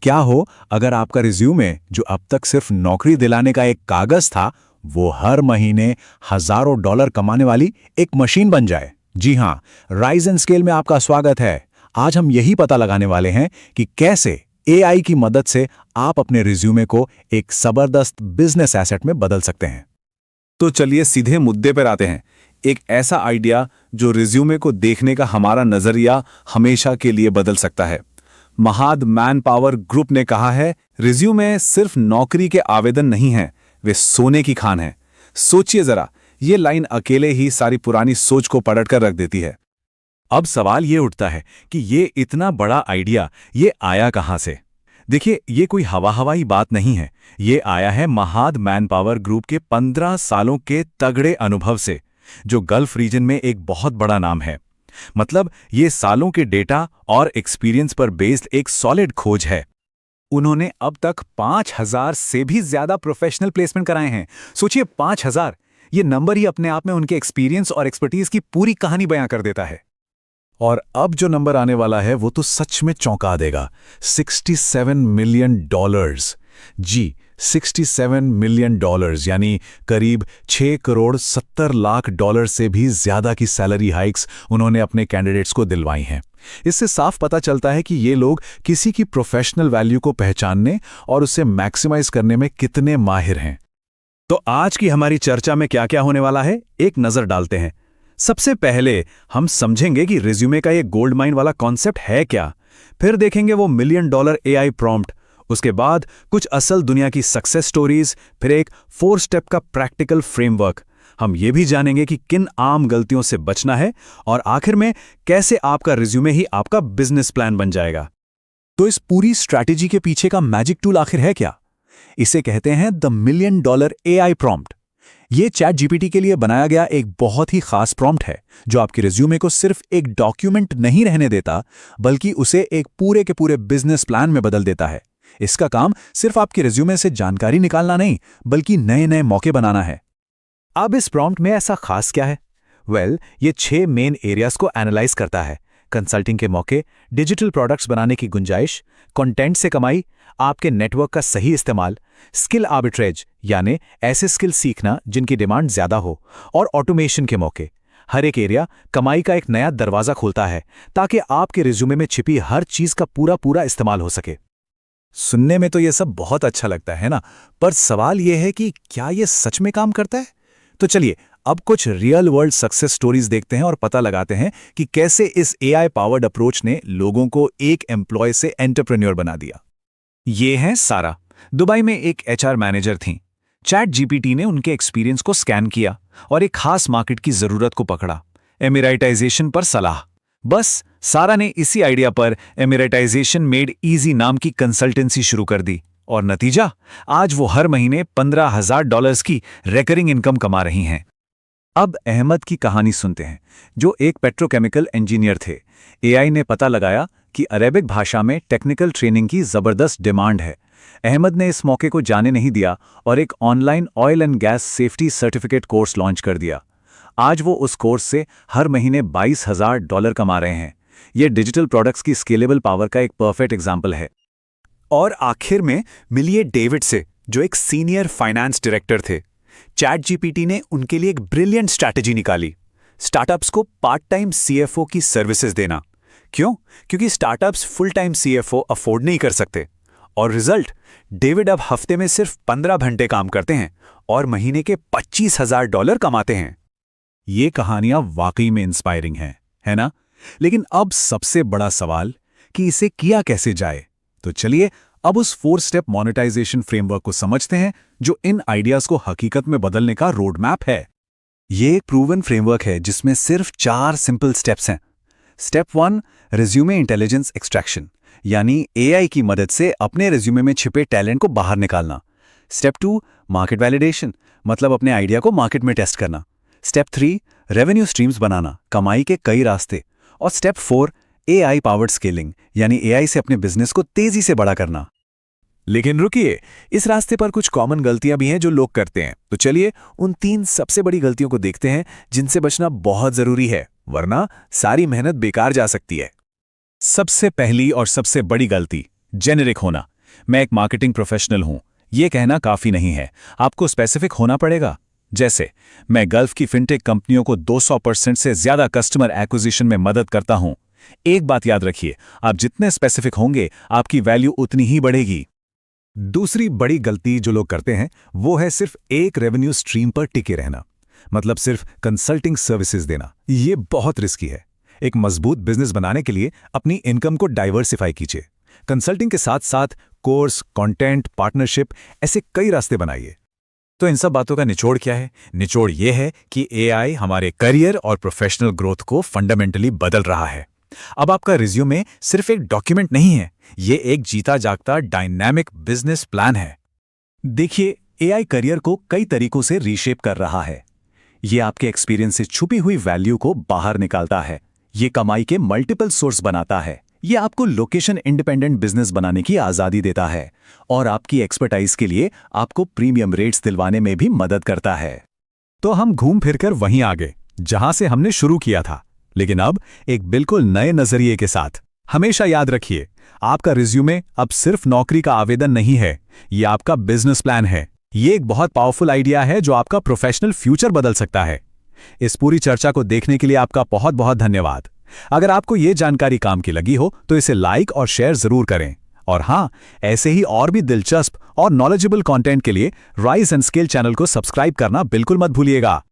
क्या हो अगर आपका रिज्यूमे, जो अब तक सिर्फ नौकरी दिलाने का एक कागज था, वो हर महीने हजारों डॉलर कमाने वाली एक मशीन बन जाए? जी हाँ, राइज एंड स्केल में आपका स्वागत है। आज हम यही पता लगाने वाले हैं कि कैसे एआई की मदद से आप अपने रिज्यूमे को एक जबरदस्त बिजनेस एसेट में बदल सकते हैं। तो चलिए सीधे मुद्दे पर आते हैं। एक ऐसा आइडिया जो रिज्यूमे को देखने का हमारा नजरिया हमेशा के लिए बदल सकता है। महाद मैन पावर ग्रुप ने कहा है, रिज्यूमे सिर्फ नौकरी के आवेदन नहीं है, वे सोने की खान है। सोचिए जरा, ये लाइन अकेले ही सारी पुरानी सोच को पलट कर रख देती है। अब सवाल ये उठता है कि ये इतना बड़ा आइडिया ये आया कहां से? देखिए, ये कोई हवाई बात नहीं है। ये आया है महाद मैन पावर ग्रुप के 15 सालों के तगड़े अनुभव से, जो गल्फ रीजन में एक बहुत बड़ा नाम है। मतलब ये सालों के डेटा और एक्सपीरियंस पर बेस्ड एक सॉलिड खोज है। उन्होंने अब तक 5000 से भी ज्यादा प्रोफेशनल प्लेसमेंट कराए हैं। सोचिए, 5000! ये नंबर ही अपने आप में उनके एक्सपीरियंस और एक्सपर्टीज की पूरी कहानी बयां कर देता है। और अब जो नंबर आने वाला है वो तो सच में चौंका देगा। $67 मिलियन। जी, $67 मिलियन, यानी करीब 6 करोड़ 70 लाख डॉलर से भी ज्यादा की सैलरी हाइक्स उन्होंने अपने कैंडिडेट्स को दिलवाई हैं। इससे साफ पता चलता है कि ये लोग किसी की प्रोफेशनल वैल्यू को पहचानने और उसे मैक्सिमाइज करने में कितने माहिर हैं। तो आज की हमारी चर्चा में क्या क्या होने वाला है, एक नजर डालते हैं। सबसे पहले हम समझेंगे कि रिज्यूमे का ये गोल्ड माइन वाला कॉन्सेप्ट है क्या। फिर देखेंगे वो $1 मिलियन एआई प्रॉम्प्ट। उसके बाद कुछ असल दुनिया की सक्सेस स्टोरीज, फिर एक 4 स्टेप का प्रैक्टिकल फ्रेमवर्क। हम ये भी जानेंगे कि किन आम गलतियों से बचना है, और आखिर में कैसे आपका रिज्यूमे ही आपका बिजनेस प्लान बन जाएगा। तो इस पूरी स्ट्रैटेजी के पीछे का मैजिक टूल आखिर है क्या? इसे कहते हैं द $1 मिलियन एआई प्रॉम्प्ट। ये चैट जीपीटी के लिए बनाया गया एक बहुत ही खास प्रॉम्प्ट है, जो आपके रिज्यूमे को सिर्फ एक डॉक्यूमेंट नहीं रहने देता, बल्कि उसे एक पूरे के पूरे बिजनेस प्लान में बदल देता है। इसका काम सिर्फ आपके रिज्यूमे से जानकारी निकालना नहीं, बल्कि नए नए मौके बनाना है। अब इस प्रॉम्प्ट में ऐसा खास क्या है? ये 6 मेन एरियाज को एनालाइज करता है। कंसल्टिंग के मौके, डिजिटल प्रोडक्ट्स बनाने की गुंजाइश, कंटेंट से कमाई, आपके नेटवर्क का सही इस्तेमाल, स्किल आर्बिट्रेज यानी ऐसे स्किल सीखना जिनकी डिमांड ज्यादा हो, और ऑटोमेशन के मौके। हर एक एरिया कमाई का एक नया दरवाजा खोलता है, ताकि आपके रिज्यूमे में छिपी हर चीज का पूरा पूरा इस्तेमाल हो सके। सुनने में तो ये सब बहुत अच्छा लगता है ना, पर सवाल ये है कि क्या ये सच में काम करता है? तो चलिए अब कुछ रियल वर्ल्ड सक्सेस स्टोरीज देखते हैं और पता लगाते हैं कि कैसे इस एआई पावर्ड अप्रोच ने लोगों को एक एम्प्लॉय से एंटरप्रेन्योर बना दिया। ये हैं सारा, दुबई में एक एचआर मैनेजर थीं। चैट जीपीटी ने उनके एक्सपीरियंस को स्कैन किया और एक खास मार्केट की जरूरत को पकड़ा, एमिराइटाइजेशन पर सलाह। बस सारा ने इसी आइडिया पर एमिराइटाइजेशन मेड इजी नाम की कंसल्टेंसी शुरू कर दी, और नतीजा, आज वो हर महीने $15,000 की रेकरिंग इनकम कमा रही हैं। अब अहमद की कहानी सुनते हैं, जो एक पेट्रोकेमिकल इंजीनियर थे। एआई ने पता लगाया कि अरेबिक भाषा में टेक्निकल ट्रेनिंग की जबरदस्त डिमांड है। अहमद ने इस मौके को जाने नहीं दिया और एक online oil and gas safety certificate course launch कर दिया। आज वो उस कोर्स से हर महीने $22,000 कमा रहे हैं। ये डिजिटल प्रोडक्ट्स की स्केलेबल पावर का एक परफेक्ट एग्जाम्पल है। और आखिर में मिलिए डेविड से, जो एक सीनियर फाइनेंस डायरेक्टर थे। चैट जीपीटी ने उनके लिए एक ब्रिलियंट स्ट्रैटेजी निकाली, स्टार्टअप्स को पार्ट टाइम सीएफओ की सर्विसेज देना। क्यों? क्योंकि startups full time CFO afford नहीं कर सकते। और रिजल्ट, डेविड अब हफ्ते में सिर्फ 15 घंटे काम करते हैं और महीने के $25,000 कमाते हैं। ये कहानियां वाकई में इंस्पायरिंग हैं, है ना? लेकिन अब सबसे बड़ा सवाल कि इसे किया कैसे जाए। तो चलिए अब उस 4 स्टेप मोनेटाइजेशन फ्रेमवर्क को समझते हैं, जो इन आइडियाज को हकीकत में बदलने का रोड मैप है। ये एक प्रूवन फ्रेमवर्क है जिसमें सिर्फ 4 सिंपल स्टेप्स हैं। स्टेप 1, रिज्यूमे इंटेलिजेंस एक्सट्रैक्शन, यानी एआई की मदद से अपने रिज्यूमे में छिपे टैलेंट को बाहर निकालना। स्टेप 2, मार्केट वैलिडेशन, मतलब अपने आइडिया को मार्केट में टेस्ट करना। स्टेप 3, रेवेन्यू स्ट्रीम्स बनाना, कमाई के कई रास्ते। और स्टेप 4, एआई पावर्ड स्केलिंग, यानी एआई से अपने बिजनेस को तेजी से बड़ा करना। लेकिन रुकिए, इस रास्ते पर कुछ कॉमन गलतियां भी हैं जो लोग करते हैं। तो चलिए उन 3 सबसे बड़ी गलतियों को देखते हैं जिनसे बचना बहुत जरूरी है, वरना सारी मेहनत बेकार जा सकती है। सबसे पहली और सबसे बड़ी गलती, जेनेरिक होना, मैं एक मार्केटिंग प्रोफेशनल हूं, ये कहना काफी नहीं है, आपको स्पेसिफिक होना पड़ेगा। जैसे मैं गल्फ की फिनटेक कंपनियों को 200% से ज्यादा कस्टमर एक्विजिशन में मदद करता हूं। एक बात याद रखिए, आप जितने स्पेसिफिक होंगे आपकी वैल्यू उतनी ही बढ़ेगी। दूसरी बड़ी गलती जो लोग करते हैं वो है सिर्फ एक रेवेन्यू स्ट्रीम पर टिके रहना, मतलब सिर्फ कंसल्टिंग सर्विसेज देना। ये बहुत रिस्की है। एक मजबूत बिजनेस बनाने के लिए अपनी इनकम को डाइवर्सिफाई कीजिए। कंसल्टिंग के साथ साथ कोर्स, कंटेंट, पार्टनरशिप, ऐसे कई रास्ते बनाइए। तो इन सब बातों का निचोड़ क्या है? निचोड़ ये है कि एआई हमारे करियर और प्रोफेशनल ग्रोथ को फंडामेंटली बदल रहा है। अब आपका रिज्यूमे सिर्फ एक डॉक्यूमेंट नहीं है, ये एक जीता जागता डायनामिक बिजनेस प्लान है। देखिए, एआई करियर को कई तरीकों से रीशेप कर रहा है। ये आपके एक्सपीरियंस से छुपी हुई वैल्यू को बाहर निकालता है, ये कमाई के मल्टीपल सोर्स बनाता है, ये आपको लोकेशन इंडिपेंडेंट बिजनेस बनाने की आजादी देता है और आपकी एक्सपर्टाइज के लिए आपको प्रीमियम रेट्स दिलवाने में भी मदद करता है। तो हम घूम फिरकर वहीं आ गए जहां से हमने शुरू किया था, लेकिन अब एक बिल्कुल नए नजरिए के साथ। हमेशा याद रखिए, आपका रिज्यूमे अब सिर्फ नौकरी का आवेदन नहीं है, ये आपका बिजनेस प्लान है। ये एक बहुत पावरफुल आइडिया है जो आपका प्रोफेशनल फ्यूचर बदल सकता है। इस पूरी चर्चा को देखने के लिए आपका बहुत बहुत धन्यवाद। अगर आपको ये जानकारी काम की लगी हो तो इसे लाइक और शेयर जरूर करें। और हाँ, ऐसे ही और भी दिलचस्प और नॉलेजेबल कंटेंट के लिए राइज एंड स्किल चैनल को सब्सक्राइब करना बिल्कुल मत भूलिएगा।